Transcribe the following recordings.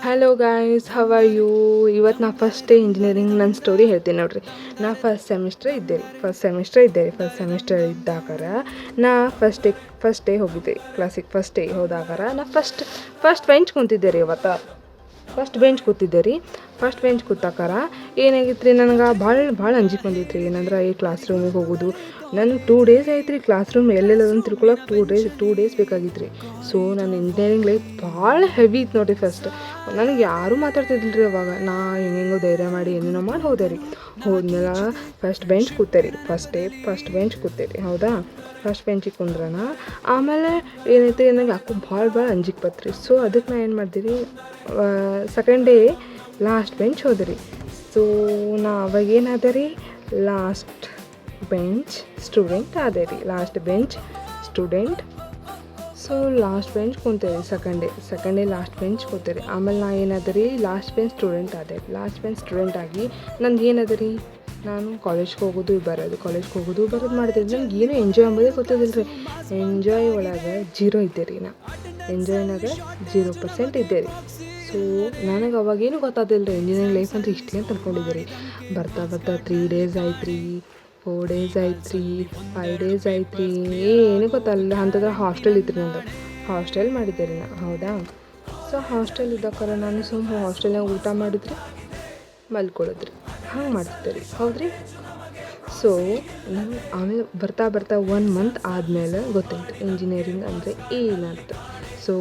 Hello guys, how are you? ಇವತ್ತು ನಾ first day engineering ನನ್ನ ಸ್ಟೋರಿ ಹೇಳ್ತೀನಿ ನೋಡ್ರಿ. ನಾ ಫಸ್ಟ್ ಸೆಮಿಸ್ಟರ್ ಇದ್ದಾಗಾರ ನಾ ಫಸ್ಟ್ ಡೇ ಹೋಗಿದ್ದೆ ಕ್ಲಾಸಿಗೆ. ಫಸ್ಟ್ ಡೇ ಹೋದಾಗಾರ ನಾ ಫಸ್ಟ್ ಬೆಂಚ್ ಕುಂತಿದ್ದೆ ರೀ. ಅವತ್ತು ಫಸ್ಟ್ ಬೆಂಚ್ ಕೂತಾಕಾರ ಏನಾಗಿತ್ತು ರೀ, ನನಗೆ ಭಾಳ ಅಂಜಿಕೆ ಬಂದಿತ್ತು ರೀ. ಏನಂದ್ರೆ ಈ ಕ್ಲಾಸ್ ರೂಮಿಗೆ ಹೋಗೋದು. ನಾನು 2 ಡೇಸ್ ಆಯ್ತು ರೀ ಕ್ಲಾಸ್ ರೂಮ್ ಎಲ್ಲೆಲ್ಲದಂತ ತಿಳ್ಕೊಳಕ್ಕೆ. 2 ಡೇಸ್ ಬೇಕಾಗಿತ್ತು ರೀ. ಸೊ ನನ್ನ ಇಂಜಿನಿಯರಿಂಗ್ ಲೈಫ್ ಭಾಳ ಹೆವಿ ಇತ್ತು ನೋಡಿರಿ. ಫಸ್ಟ್ ನನಗೆ ಯಾರೂ ಮಾತಾಡ್ತಿದ್ದಿಲ್ಲ ರೀ ಅವಾಗ. ನಾ ಹೆಂಗೆಂಗೋ ಧೈರ್ಯ ಮಾಡಿ ಏನೇನೋ ಮಾಡಿ ಹೋದೆ ರೀ. ಹೋದ್ಮೇಲೆ ಫಸ್ಟ್ ಬೆಂಚ್ ಕೂತೆ ರೀ. ಫಸ್ಟ್ ಬೆಂಚ್ ಕೂತೆ ರೀ. ಹೌದಾ, ಫಸ್ಟ್ ಬೆಂಚಿಗೆ ಕುಂದ್ರಣ. ಆಮೇಲೆ ಏನೈತೆ, ನನಗೆ ಯಾಕೋ ಭಾಳ ಅಂಜಿಕೆ ಬತ್ತು ರೀ. ಸೊ ಅದಕ್ಕೆ ನಾ ಏನು ಮಾಡ್ದೆ ರೀ, ಸೆಕೆಂಡ್ ಡೇ ಲಾಸ್ಟ್ ಬೆಂಚ್ ಹೋದೆ ರೀ. ಸೊ ನಾ ಅವಾಗ ಏನಾದೆ ರೀ, ಲಾಸ್ಟ್ ಬೆಂಚ್ ಸ್ಟೂಡೆಂಟ್ ಆದೆ ರೀ. ಸೊ ಲಾಸ್ಟ್ ಬೆಂಚ್ ಕುಂತೇರಿ. ಸೆಕೆಂಡ್ ಡೇ ಲಾಸ್ಟ್ ಬೆಂಚ್ ಕೂತೇರಿ. ಆಮೇಲೆ ನಾ ಏನಾದೆ ರೀ, ಲಾಸ್ಟ್ ಬೆಂಚ್ ಸ್ಟೂಡೆಂಟ್ ಆಗಿ ನಂದು ಏನಾದೆ ರೀ, ನಾನು ಕಾಲೇಜ್ಗೆ ಹೋಗೋದು ಬರೋದು ಮಾಡ್ತಿದ್ದೆ. ನನಗೆ ಏನೂ ಎಂಜಾಯ್ ಅಂಬೋದೇ ಗೊತ್ತಿದ್ದಿಲ್ಲ ರೀ. ಎಂಜಾಯ್ ಒಳಗೆ ಜೀರೋ ಇದ್ದೆ ರೀ. ಎಂಜಾಯ್ನಾಗ 0% ಇದ್ದೆ ರೀ. ಸೊ ನನಗೆ ಅವಾಗೇನು ಗೊತ್ತಾದಿಲ್ಲ ರೀ, ಇಂಜಿನಿಯರಿಂಗ್ ಲೈಫ್ ಅಂತ ಇಷ್ಟೇ ಅಂತ ಅಂದ್ಕೊಂಡಿದ್ದೆ ರೀ. ಬರ್ತಾ 3 ಡೇಸ್ ಆಯ್ತು ರೀ, 4 ಡೇಸ್ ಆಯ್ತು ರೀ, 5 ಡೇಸ್ ಆಯ್ತು ರೀ, ಏನು ಗೊತ್ತಲ್ಲ. ಅಂತಂದ್ರೆ ಹಾಸ್ಟೆಲ್ ಇತ್ತು ರೀ ನಂದು. ಹಾಸ್ಟೆಲ್ ಮಾಡಿದ್ದೆ ರೀ ನಾ. ಹೌದಾ, ಸೊ ಹಾಸ್ಟೆಲ್ ಇದ್ದಕ್ಕಾರ ನಾನು ಹಾಸ್ಟೆಲ್ನಾಗ ಊಟ ಮಾಡಿದ್ರಿ, ಮಲ್ಕೊಳ್ಳೋದ್ರಿ, ಹಂಗೆ ಮಾಡ್ತಿದ್ದೆ ರೀ. ಹೌದ್ರಿ. ಸೊ ನಾನು ಆಮೇಲೆ ಬರ್ತಾ 1 ಮಂತ್ ಆದಮೇಲೆ ಗೊತ್ತಾಯ್ತು ಇಂಜಿನಿಯರಿಂಗ್ ಅಂದರೆ ಏನಂತ. ಸೊ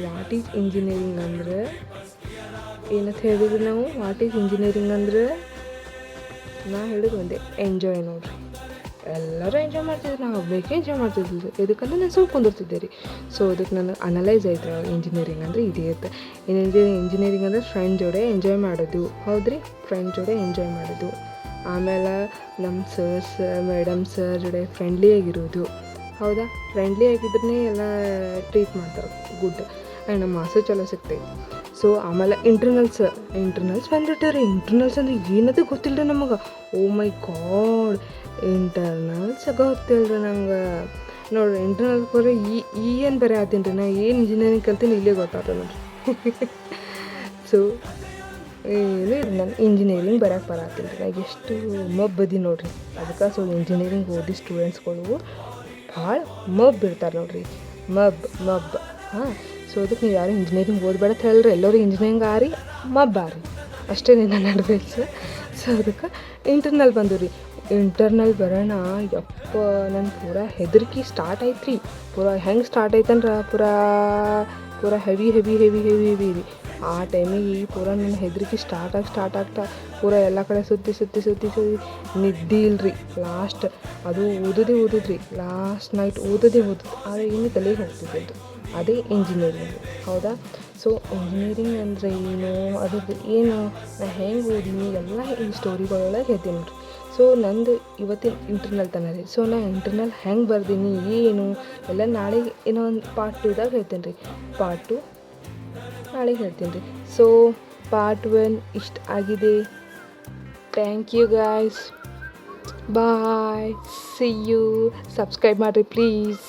ವಾಟ್ ಈಸ್ ಇಂಜಿನಿಯರಿಂಗ್ ಅಂದರೆ ಏನಂತ ಹೇಳಿದ್ರಿ ನಾವು. ವಾಟ್ ಈಸ್ ಇಂಜಿನಿಯರಿಂಗ್ ಅಂದರೆ ನಾ ಹೇಳಿದ್ದು ಒಂದೇ, ಎಂಜಾಯ್ ನೋಡ್ರಿ. ಎಲ್ಲರೂ ಎಂಜಾಯ್ ಮಾಡ್ತಿದ್ರು, ನಾವು ಒಬ್ಬಕ್ಕೆ ಎಂಜಾಯ್ ಮಾಡ್ತಿದ್ದಿಲ್ಲ. ಇದಕ್ಕಂದ್ರೆ ನಾನು ಸುಮ್ಮನೆ ಕುಂದಿರ್ತಿದ್ದೆ ರೀ. ಸೊ ಅದಕ್ಕೆ ನನಗೆ ಅನಲೈಸ್ ಆಯ್ತು ಇಂಜಿನಿಯರಿಂಗ್ ಅಂದರೆ ಇದೇ ಇರುತ್ತೆ. ಇಂಜಿನಿಯರಿಂಗ್ ಅಂದರೆ ಫ್ರೆಂಡ್ ಜೋಡೆ ಎಂಜಾಯ್ ಮಾಡೋದು. ಹೌದ್ರಿ, ಫ್ರೆಂಡ್ ಜೋಡೆ ಎಂಜಾಯ್ ಮಾಡೋದು. ಆಮೇಲೆ ನಮ್ಮ ಸರ್ಸ್ ಮೇಡಮ್ಸ್ ಜೋಡೆ ಫ್ರೆಂಡ್ಲಿ ಆಗಿರೋದು. ಹೌದಾ, ಫ್ರೆಂಡ್ಲಿ ಆಗಿದ್ರೆ ಎಲ್ಲ ಟ್ರೀಟ್ ಮಾಡ್ತಾರೆ ಗುಡ್. ಆ್ಯಂಡ್ ನಮ್ಮ ಮಾರ್ಕ್ಸು ಚಲೋ ಸಿಗ್ತೈತೆ. ಸೊ ಆಮೇಲೆ ಇಂಟರ್ನಲ್ಸ್ ಬಂದ್ಬಿಟ್ಟೆ ರೀ. ಇಂಟರ್ನಲ್ಸ್ ಅಂದರೆ ಏನದು ಗೊತ್ತಿಲ್ಲ ರೀ ನಮಗೆ. ಓ ಮೈ ಗಾಡ್, ಇಂಟರ್ನಲ್ಸ್ ಗೊತ್ತಿಲ್ಲ ರೀ ನಂಗೆ. ನೋಡಿರಿ, ಇಂಟರ್ನಲ್ಗೆ ಹೋದ್ರೆ ಏನು ಬೇರೆ ಆತೀನಿ ರೀ. ನಾ ಏನು ಇಂಜಿನಿಯರಿಂಗ್ ಕಲ್ತೀನಿ ಇಲ್ಲೇ ಗೊತ್ತಾಗ್ತದೆ ನೋಡಿರಿ. ಸೊ ಏನು ನಾನು ಇಂಜಿನಿಯರಿಂಗ್ ಬರತ್ತೀನಿ ರೀ. ನಾನು ಎಷ್ಟು ಮಬ್ಬದಿ ನೋಡಿರಿ. ಅದಕ್ಕೆ ಸೊ ಇಂಜಿನಿಯರಿಂಗ್ ಓದಿ ಸ್ಟೂಡೆಂಟ್ಸ್ಗಳು ಭಾಳ ಇರ್ತಾರೆ ನೋಡಿರಿ. ಮಬ್ ಹಾಂ. ಸೊ ಅದಕ್ಕೆ ನೀವು ಯಾರು ಇಂಜಿನಿಯರಿಂಗ್ ಓದಬೇಡ ಅಂತ ಹೇಳ್ರಿ. ಎಲ್ಲರೂ ಇಂಜಿನಿಯರಿಂಗ್ ಆರಿ ಆರಿ ಅಷ್ಟೇ ನನ್ನ ಅಡ್ವೈಸ್. ಸೊ ಅದಕ್ಕೆ ಇಂಟರ್ನಲ್ ಬಂದು ರೀ. ಇಂಟರ್ನಲ್ ಬರೋಣ, ಯಪ್ಪ ನನ್ನ ಪೂರಾ ಹೆದರಿಕೆ ಸ್ಟಾರ್ಟ್ ಆಯ್ತು ರೀ. ಹೆಂಗೆ ಸ್ಟಾರ್ಟ್ ಆಯ್ತಂದ್ರೆ ಪೂರಾ ಹೆವಿ ರೀ. ಆ ಟೈಮಿಗೆ ನನ್ನ ಹೆದರಿಕೆ ಸ್ಟಾರ್ಟ್ ಆಗ್ತಾ ಪೂರಾ ಎಲ್ಲ ಕಡೆ ಸುತ್ತಿ ನಿದ್ದೆ ಇಲ್ರಿ. ಲಾಸ್ಟ್ ಅದು ಓದೋದ್ರಿ. ಲಾಸ್ಟ್ ನೈಟ್ ಓದೋದು ಆದರೆ ಏನು ತಲೆಗೆ ಹೋಗ್ತಿದ್ದು ಅದೇ ಇಂಜಿನಿಯರಿಂಗ್. ಹೌದಾ. ಸೊ ಇಂಜಿನಿಯರಿಂಗ್ ಅಂದರೆ ಏನು, ಅದ್ರದ್ದು ಏನು, ನಾನು ಹೆಂಗೆ ಓದಿನಿ ಎಲ್ಲ ಈ ಸ್ಟೋರಿಗಳೊಳಗೆ ಹೇಳ್ತೀನಿ ನೋಡಿರಿ. ಸೊ ನಂದು ಇವತ್ತಿನ ಇಂಟರ್ನಲ್ ತನ ರೀ. ಸೊ ನಾನು ಇಂಟರ್ನಲ್ ಹೆಂಗೆ ಬರ್ದೀನಿ ಏನು ಎಲ್ಲ ನಾಳೆಗೆ ಏನೋ ಒಂದು ಪಾರ್ಟ್ 2ದಾಗ ಹೇಳ್ತೀನಿ ರೀ. ಪಾರ್ಟ್ 2 ನಾಳೆಗೆ ಹೇಳ್ತೀನಿ ರೀ. ಸೊ ಪಾರ್ಟ್ 1 ಇಷ್ಟ ಆಗಿದೆ. Thank you guys, bye, see you. Subscribe ಮಾಡಿರಿ ಪ್ಲೀಸ್.